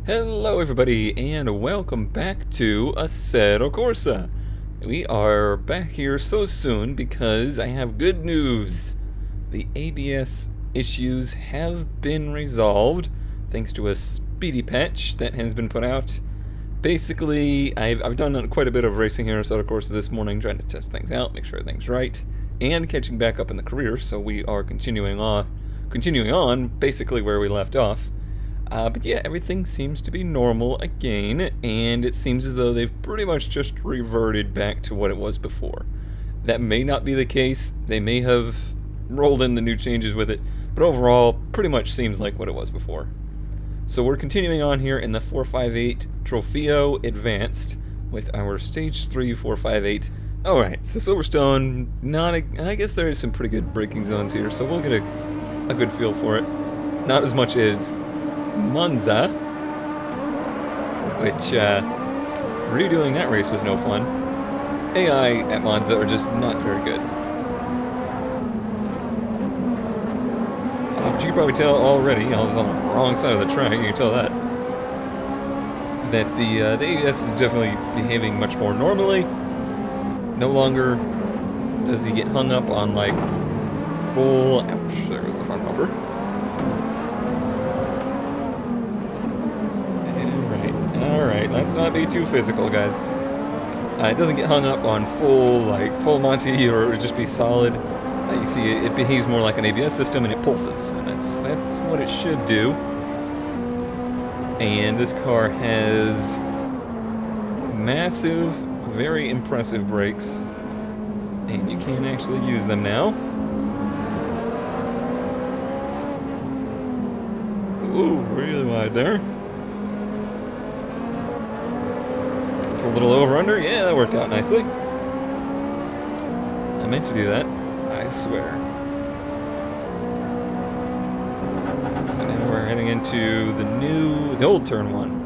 Hello everybody and welcome back to Assetto Corsa. We are back here so soon because I have good news. The ABS issues have been resolved thanks to a speedy patch that has been put out. Basically, I've done quite a bit of racing here at Assetto Corsa this morning, trying to test things out, make sure everything's right, and catching back up in the career, so we are continuing on basically where we left off. But yeah, everything seems to be normal again, and it seems as though they've pretty much just reverted back to what it was before. That may not be the case, they may have rolled in the new changes with it, but overall, pretty much seems like what it was before. So we're continuing on here in the 458 Trofeo Advanced with our Stage 3 458. Alright, so Silverstone, I guess there is some pretty good braking zones here, so we'll get a good feel for it. Not as much as Monza, which redoing that race was no fun. AI at Monza are just not very good. But you can probably tell already, I was on the wrong side of the track, you can tell that the ABS is definitely behaving much more normally. No longer does he get hung up on like full, ouch, there was the front bumper. Alright, let's not be too physical, guys. It doesn't get hung up on full Monty, or just be solid. You see, it behaves more like an ABS system, and it pulses, and that's what it should do. And this car has massive, very impressive brakes, and you can actually use them now. Ooh, really wide there. A little over under, yeah, that worked out nicely. I meant to do that, I swear. So now we're heading into the old turn one.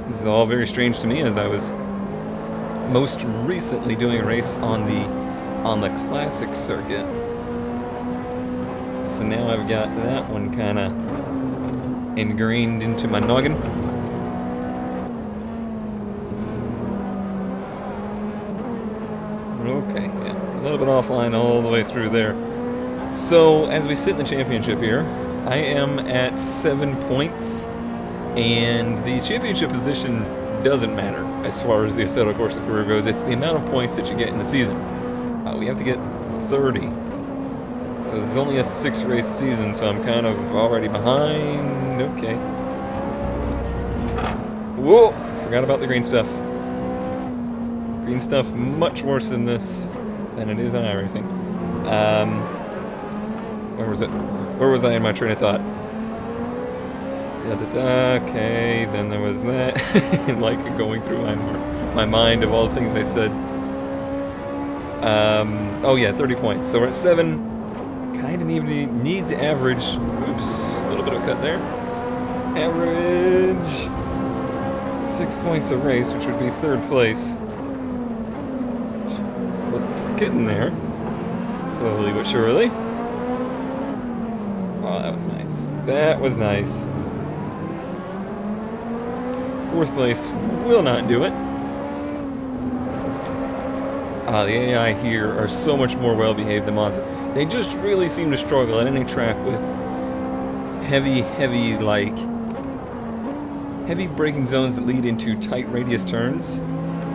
This is all very strange to me, as I was most recently doing a race on the classic circuit. So now I've got that one kind of ingrained into my noggin. Okay, yeah, a little bit offline all the way through there. So, as we sit in the championship here, I am at 7 points, and the championship position doesn't matter as far as the Assetto Corsa career goes. It's the amount of points that you get in the season. We have to get 30. So this is only a 6-race season, so I'm kind of already behind. Okay. Whoa! Forgot about the green stuff. Green stuff much worse in this than it is in iRacing. Where was it? Where was I in my train of thought? Okay, then there was that. Like going through my mind of all the things I said. Oh yeah, 30 points. So we're at 7. Kind of need to average. Oops, a little bit of cut there. Average 6 points a race, which would be 3rd place. Getting there, slowly but surely. Oh, that was nice. That was nice. 4th place will not do it. The AI here are so much more well-behaved than Monza. They just really seem to struggle at any track with heavy braking zones that lead into tight radius turns.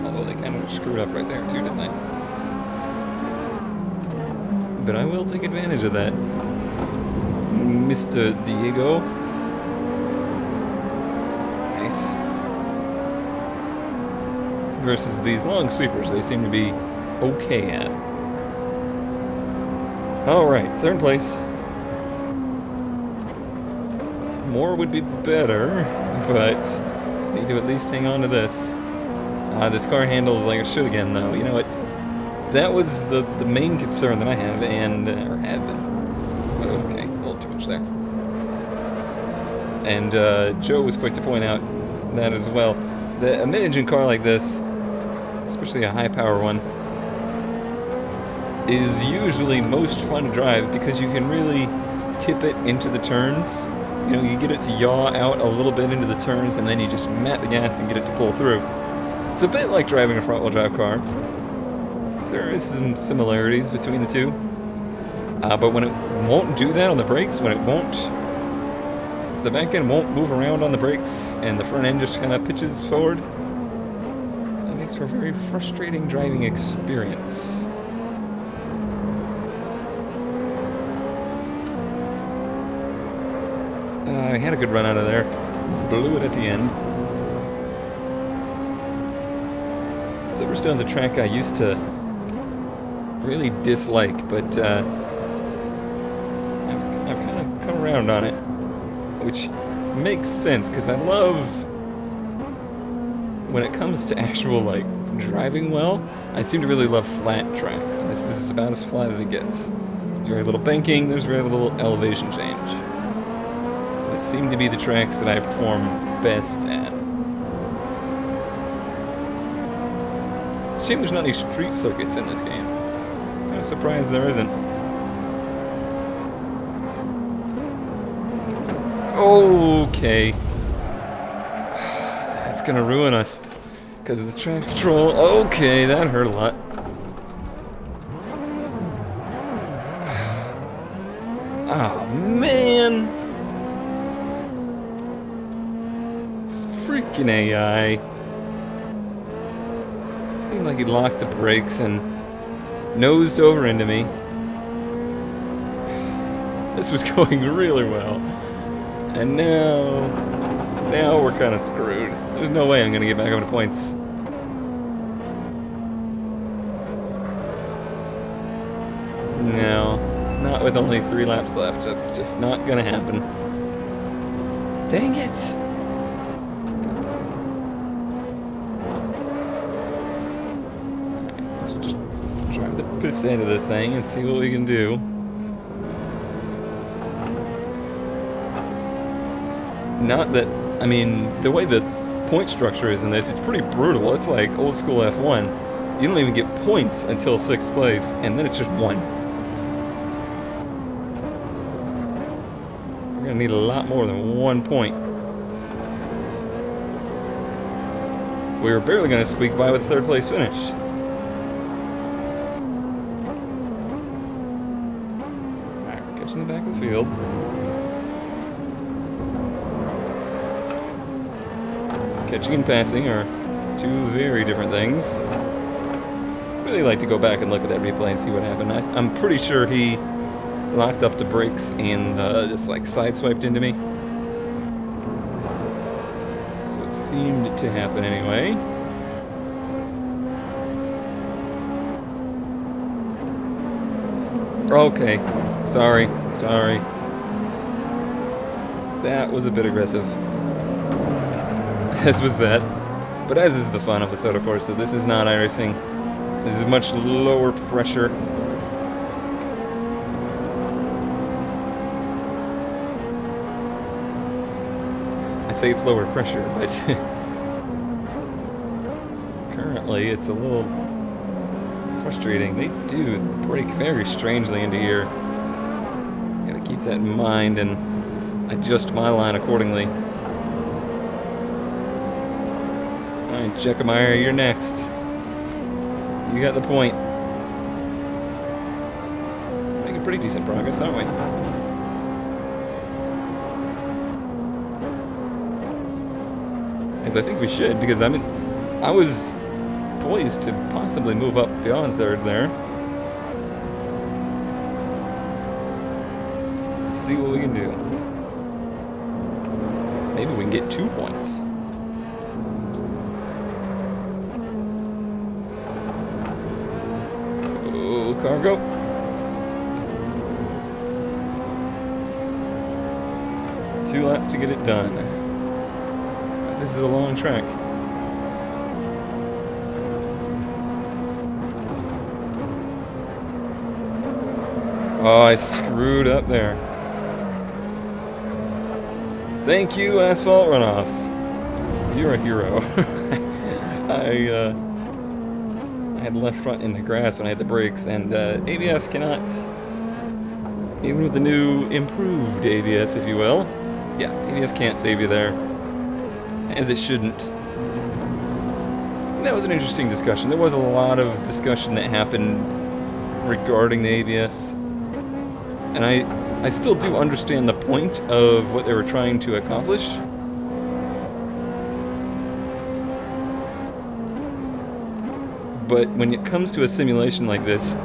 Although they kind of screwed up right there too, didn't they? But I will take advantage of that, Mr. Diego. Nice. Versus these long sweepers, they seem to be okay at. Alright, 3rd place. More would be better, but need to at least hang on to this. This car handles like it should again, though. You know, that was the main concern that I have, or had been. But okay, a little too much there. And Joe was quick to point out that as well. A mid-engine car like this, especially a high-power one, is usually most fun to drive because you can really tip it into the turns You know, you get it to yaw out a little bit into the turns, and then you just mat the gas and get it to pull through. It's a bit like driving a front-wheel drive car. There is some similarities between the two. But when it won't do that on the brakes, when it won't... the back end won't move around on the brakes, and the front end just kind of pitches forward, that makes for a very frustrating driving experience. I had a good run out of there. Blew it at the end. Silverstone's a track I used to really dislike, but I've kind of come around on it, which makes sense because I love when it comes to actual like driving well. I seem to really love flat tracks, and this is about as flat as it gets. There's very little banking. There's very little elevation change. Those seem to be the tracks that I perform best at. It's a shame there's not any street circuits in this game. I'm surprised there isn't. Okay. That's gonna ruin us because of the track control. Okay, that hurt a lot. Oh man. Freaking AI. Seemed like he locked the brakes and nosed over into me. This was going really well. And now we're kind of screwed. There's no way I'm going to get back up to points. No, not with only 3 laps left. That's just not going to happen. Dang it. So just drive the piss end of the thing and see what we can do. Not that, I mean, the way the point structure is in this, it's pretty brutal. It's like old school F1. You don't even get points until 6th place, and then it's just 1. We're gonna need a lot more than 1 point. We were barely gonna squeak by with a 3rd place finish. Alright, catching the back of the field. Catching and passing are 2 very different things. Really like to go back and look at that replay and see what happened. I'm pretty sure he locked up the brakes and just like sideswiped into me. So it seemed to happen anyway. Okay, sorry. That was a bit aggressive. As was that. But as is the fun of Assetto Corsa, this is not iRacing. This is much lower pressure. I say it's lower pressure, but currently it's a little frustrating. They do brake very strangely into here. Gotta keep that in mind and adjust my line accordingly. Alright, Jeckemeyer, you're next. You got the point. Making pretty decent progress, aren't we? As I think we should, because I was poised to possibly move up beyond 3rd there. Let's see what we can do. Maybe we can get 2 points. Cargo. Two laps to get it done. This is a long track. Oh, I screwed up there. Thank you, Asphalt Runoff. You're a hero. I had left front in the grass when I had the brakes, and ABS cannot, even with the new improved ABS, if you will, Yeah, ABS can't save you there, as it shouldn't. That was an interesting discussion. There was a lot of discussion that happened regarding the ABS, and I still do understand the point of what they were trying to accomplish. But when it comes to a simulation like this,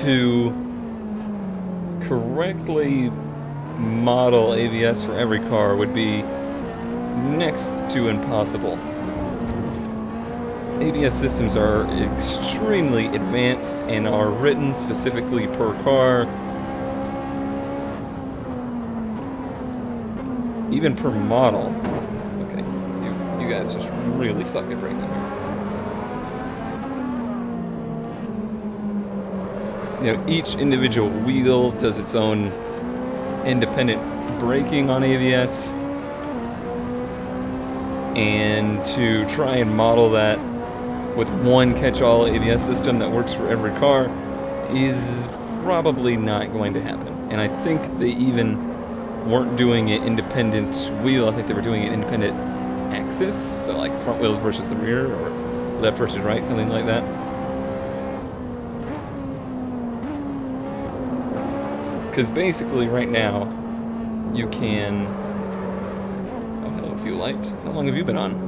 to correctly model ABS for every car would be next to impossible. ABS systems are extremely advanced and are written specifically per car, even per model. Okay, you guys just really suck at braking here. You know, each individual wheel does its own independent braking on ABS, and to try and model that with one catch-all ABS system that works for every car is probably not going to happen. And I think they even weren't doing it independent wheel. I think they were doing it independent axis, so like front wheels versus the rear, or left versus right, something like that. Because basically right now you can... Oh, hello, fuel light. How long have you been on?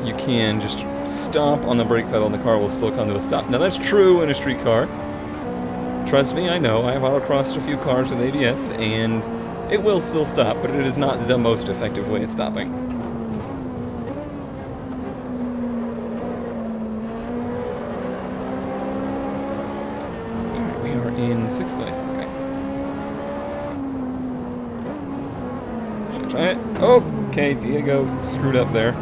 You can just stomp on the brake pedal and the car will still come to a stop. Now that's true in a street car. Trust me, I know. I have autocrossed a few cars with ABS and it will still stop, but it is not the most effective way at stopping. Alright, we are in 6th place. Okay. Should I try it? Okay, Diego screwed up there.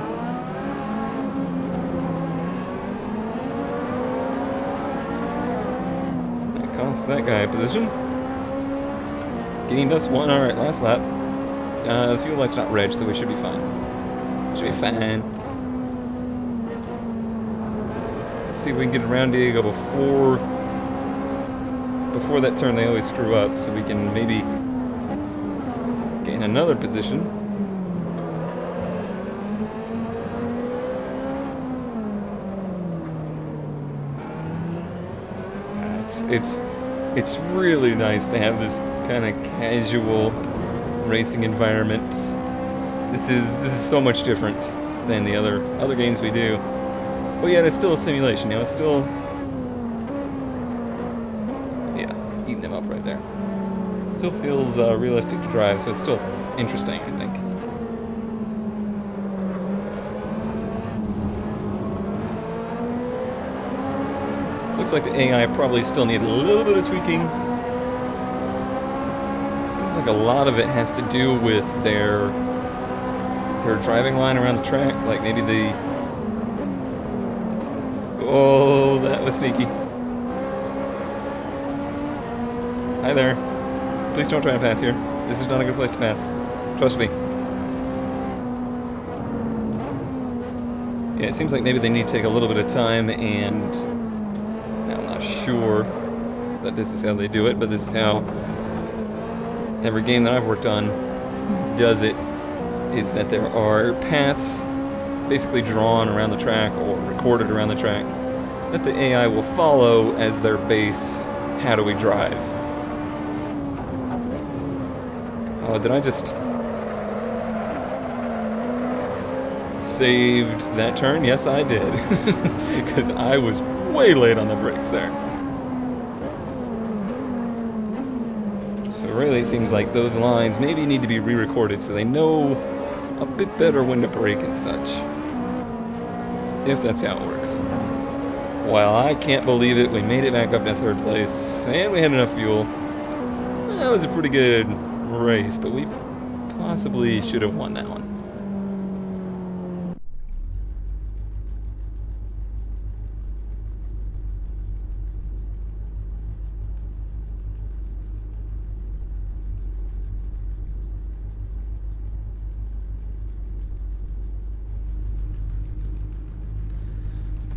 That guy in position. Gained us 1. Alright, last lap. The fuel light's not reg, so we should be fine. Should be fine. Let's see if we can get around Diego before that turn. They always screw up, so we can maybe gain another position. It's really nice to have this kind of casual racing environment. This is so much different than the other games we do. But yet it's still a simulation, you know, it's still... Yeah, eating them up right there. It still feels realistic to drive, so it's still interesting, I think. Looks like the AI probably still need a little bit of tweaking. Seems like a lot of it has to do with their driving line around the track, like maybe the... Oh, that was sneaky. Hi there. Please don't try and pass here. This is not a good place to pass. Trust me. Yeah, it seems like maybe they need to take a little bit of time, and I'm not sure that this is how they do it, but this is how every game that I've worked on does it, is that there are paths basically drawn around the track or recorded around the track that the AI will follow as their base. How do we drive? Oh, did I just saved that turn? Yes, I did. Because I was way late on the brakes there. So really it seems like those lines maybe need to be re-recorded so they know a bit better when to brake and such. If that's how it works. Well, I can't believe it. We made it back up to 3rd place, and we had enough fuel. That was a pretty good race, but we possibly should have won that one.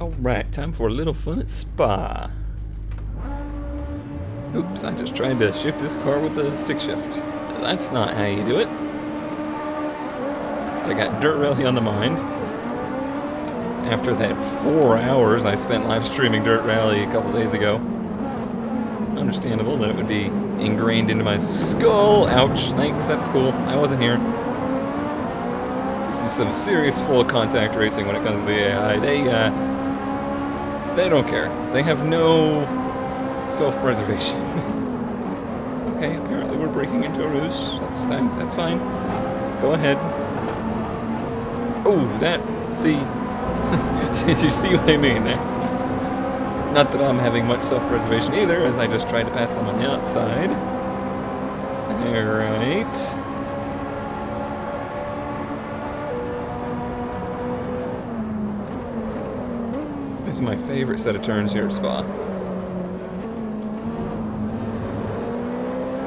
Alright, time for a little fun at Spa. Oops, I just tried to shift this car with the stick shift. That's not how you do it. I got Dirt Rally on the mind. After that 4 hours I spent live streaming Dirt Rally a couple days ago. Understandable that it would be ingrained into my skull. Ouch, thanks, that's cool. I wasn't here. This is some serious full contact racing when it comes to the AI. They don't care. They have no self-preservation. Okay, apparently we're breaking into a ruse. That's fine. Go ahead. Oh, see. Did you see what I mean there? Not that I'm having much self-preservation either, as I just tried to pass them on the outside. Alright. This is my favorite set of turns here at Spa.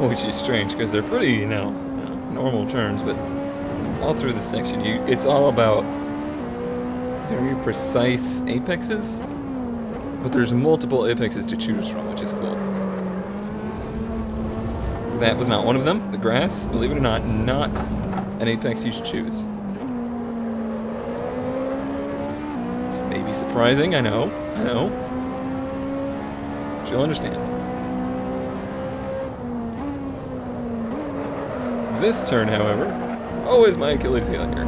Which is strange, because they're pretty, normal turns, but all through this section, it's all about very precise apexes, but there's multiple apexes to choose from, which is cool. That was not one of them. The grass, believe it or not an apex you should choose. This may be surprising, I know. She'll understand. This turn, however, always my Achilles heel here.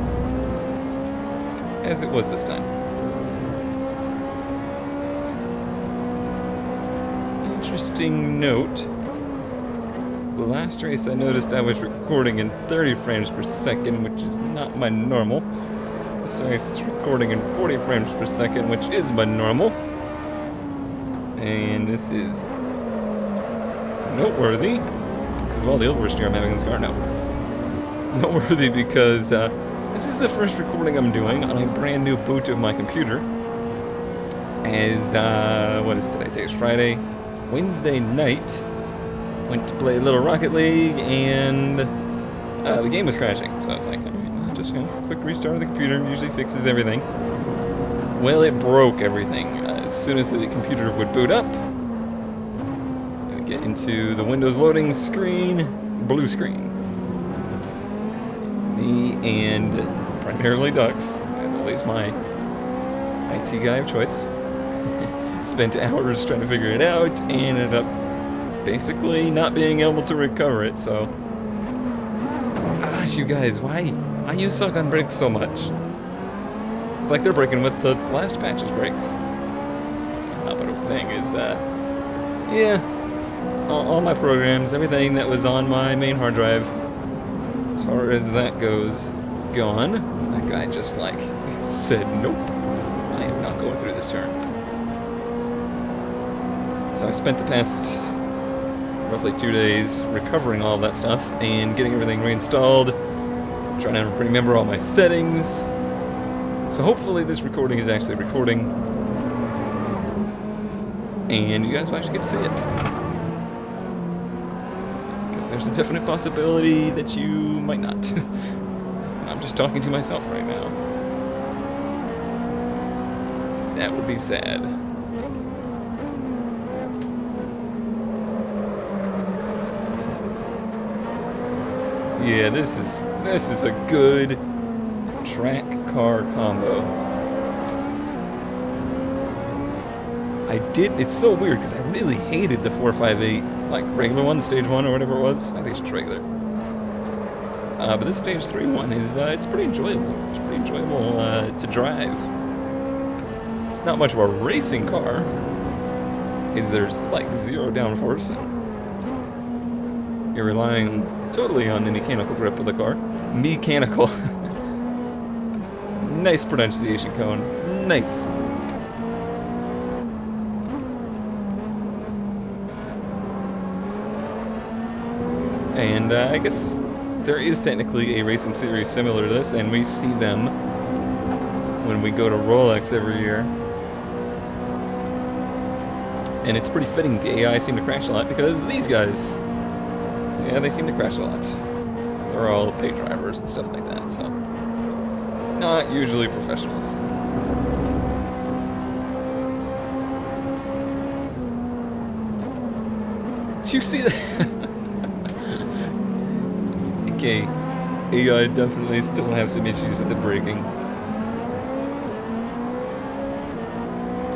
As it was this time. Interesting note. The last race I noticed I was recording in 30 frames per second, which is not my normal. This race it's recording in 40 frames per second, which is my normal. And this is noteworthy because of all the oversteer I'm having in this car now. Noteworthy because this is the first recording I'm doing on a brand new boot of my computer. As, what is today? Today's Friday. Wednesday night, went to play a little Rocket League, and the game was crashing. So I was like, alright, just quick restart of the computer, usually fixes everything. Well, it broke everything. As soon as the computer would boot up, I would get into the Windows loading screen, blue screen. Me and primarily Dux, as always my IT guy of choice, spent hours trying to figure it out and ended up basically not being able to recover it, so... Gosh, you guys, why you suck on brakes so much? It's like they're breaking with the last patch's brakes. What I was saying is, yeah, all my programs, everything that was on my main hard drive, as far as that goes, is gone. That guy just, said, nope, I am not going through this turn. So I spent the past roughly 2 days recovering all of that stuff and getting everything reinstalled, trying to remember all my settings. So hopefully this recording is actually recording, and you guys will actually get to see it. Because there's a definite possibility that you might not. I'm just talking to myself right now. That would be sad. Yeah, this is a good track car combo. It's so weird because I really hated the 458, regular one, stage 1 or whatever it was. I think it's regular. But this stage 3 one is, it's pretty enjoyable. It's pretty enjoyable to drive. It's not much of a racing car, because there's zero downforce. You're relying totally on the mechanical grip of the car. Mechanical. Nice pronunciation, Cone. Nice. And I guess there is technically a racing series similar to this, and we see them when we go to Rolex every year. And it's pretty fitting the AI seem to crash a lot because these guys, yeah, they seem to crash a lot. They're all paid drivers and stuff like that, so not usually professionals. you see that? Okay, AI definitely still have some issues with the braking.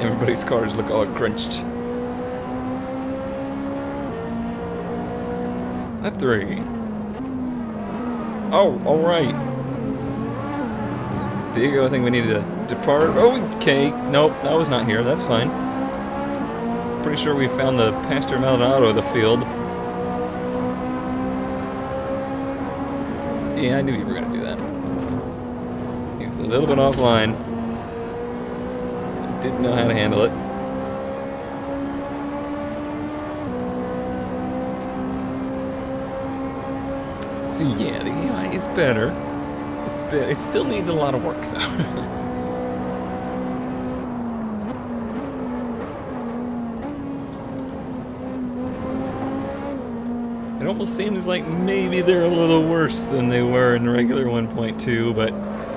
Everybody's cars look all crunched. Lap 3. Oh, alright. Diego, I think we need to depart. Oh, okay. Nope, that was not here. That's fine. Pretty sure we found the Pastor Maldonado of the field. Yeah, I knew you were going to do that. He was a little bit offline. Didn't know how to handle it. So yeah, the AI is better. It still needs a lot of work though. It almost seems like maybe they're a little worse than they were in regular 1.2, but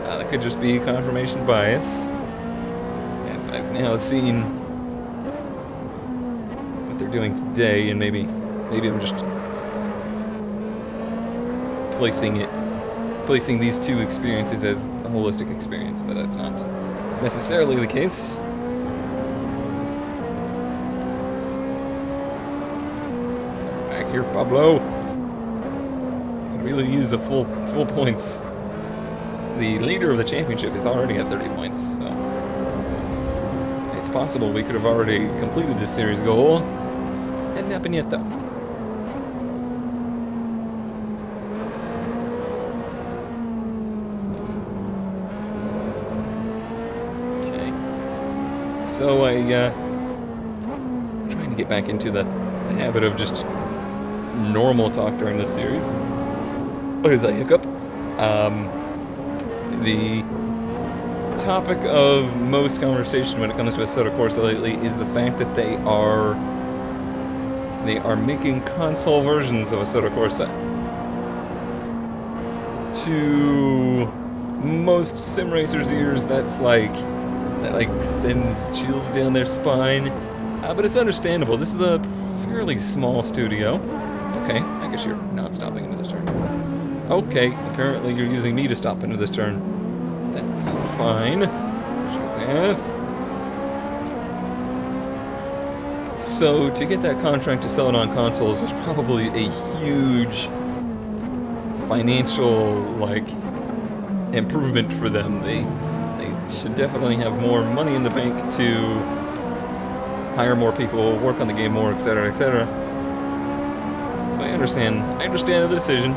that could just be confirmation bias. Yeah, so I've now seen what they're doing today, and maybe I'm just placing these two experiences as a holistic experience, but that's not necessarily the case. Back here, Pablo. Can really use the full points. The leader of the championship is already at 30 points, so it's possible we could have already completed this series goal. Hadn't happened yet, though. So trying to get back into the habit of just normal talk during this series. What is that hiccup? The topic of most conversation when it comes to Assetto Corsa lately is the fact that they are making console versions of Assetto Corsa. To most sim racers' ears, that sends chills down their spine. But it's understandable. This is a fairly small studio. Okay, I guess you're not stopping into this turn. Okay, apparently you're using me to stop into this turn. That's fine. Yes. So, to get that contract to sell it on consoles was probably a huge financial, improvement for them. They should definitely have more money in the bank to hire more people, work on the game more, etc., etc. So I understand the decision.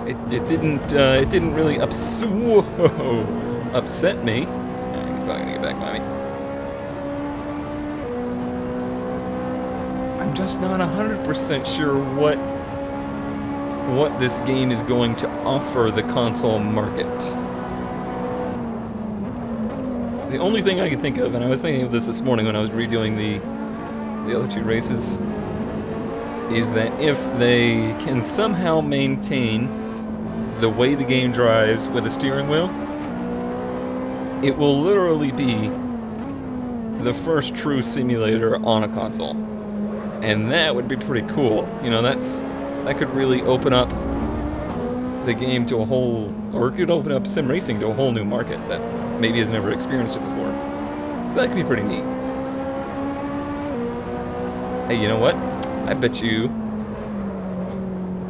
It didn't really upset me. He's probably gonna get back by me. I'm just not 100% sure what this game is going to offer the console market. The only thing I can think of, and I was thinking of this morning when I was redoing the other two races, is that if they can somehow maintain the way the game drives with a steering wheel, it will literally be the first true simulator on a console. And that would be pretty cool. You know, that could really open up the game to a whole, or it could open up sim racing to a whole new market that maybe has never experienced it before. So that could be pretty neat. Hey, you know what? I bet you...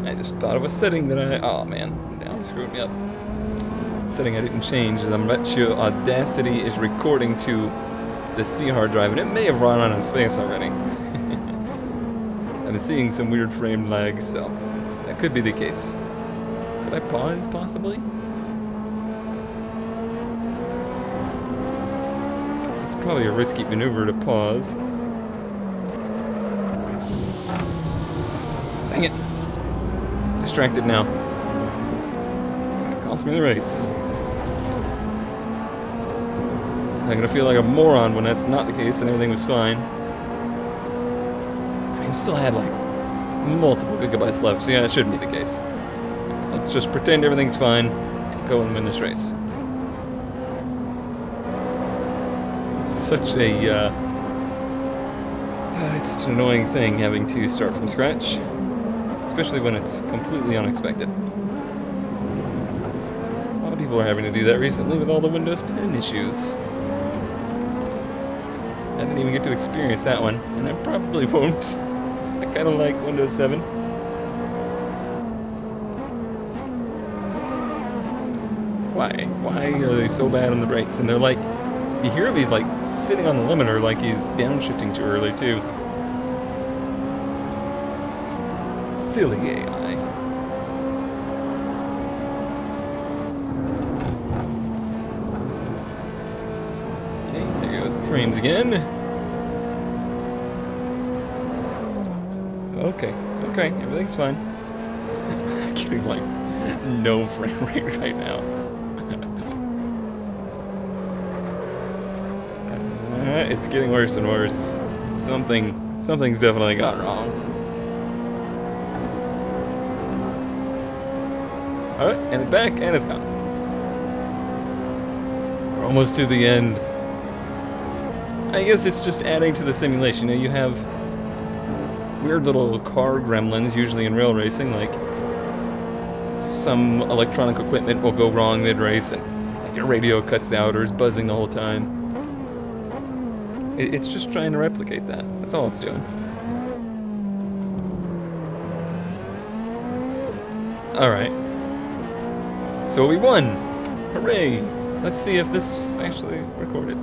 I just thought of a setting that oh man, now it screwed me up. Setting I didn't change is I bet you Audacity is recording to the C hard drive, and it may have run out of space already. I'm seeing some weird frame lag, so that could be the case. Could I pause, possibly? It's probably a risky maneuver to pause. Dang it. Distracted now. It's gonna cost me the race. I'm gonna feel like a moron when that's not the case and everything was fine. I still had multiple gigabytes left, so yeah, it shouldn't be the case. Let's just pretend everything's fine and go and win this race. It's such a It's such an annoying thing having to start from scratch, especially when it's completely unexpected. A lot of people are having to do that recently with all the Windows 10 issues. I didn't even get to experience that one, and I probably won't. I kind of like Windows 7. Why? Why are they so bad on the brakes? And they're like, you hear him, he's like sitting on the limiter like he's downshifting too early too. Silly AI. Okay, there goes the frames again. Okay, everything's fine. I'm getting like no frame rate right now. It's getting worse and worse. Something's definitely gone wrong. Alright, and it's back, and it's gone. We're almost to the end. I guess it's just adding to the simulation. You know, you have weird little car gremlins, usually in rail racing, like some electronic equipment will go wrong mid-race, and like your radio cuts out or is buzzing the whole time. It's just trying to replicate that. That's all it's doing. Alright. So we won! Hooray! Let's see if this actually recorded.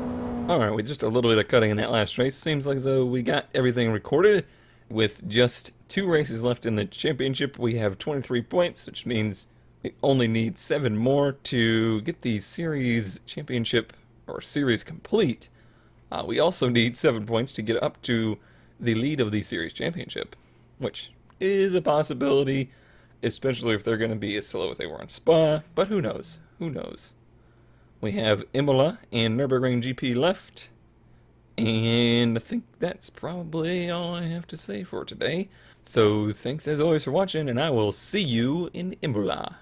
Alright, with just a little bit of cutting in that last race, seems like though we got everything recorded. With just 2 races left in the championship, we have 23 points, which means we only need 7 more to get the series championship, or series complete. We also need 7 points to get up to the lead of the series championship, which is a possibility, especially if they're going to be as slow as they were in Spa, but who knows? Who knows? We have Imola and Nürburgring GP left, and I think that's probably all I have to say for today. So thanks as always for watching, and I will see you in Imola.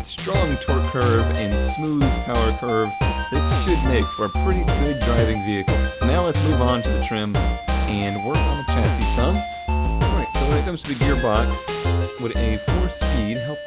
Strong torque curve and smooth power curve, this should make for a pretty good driving vehicle. So now let's move on to the trim and work on the chassis some. Alright, so when it comes to the gearbox, would a 4-speed help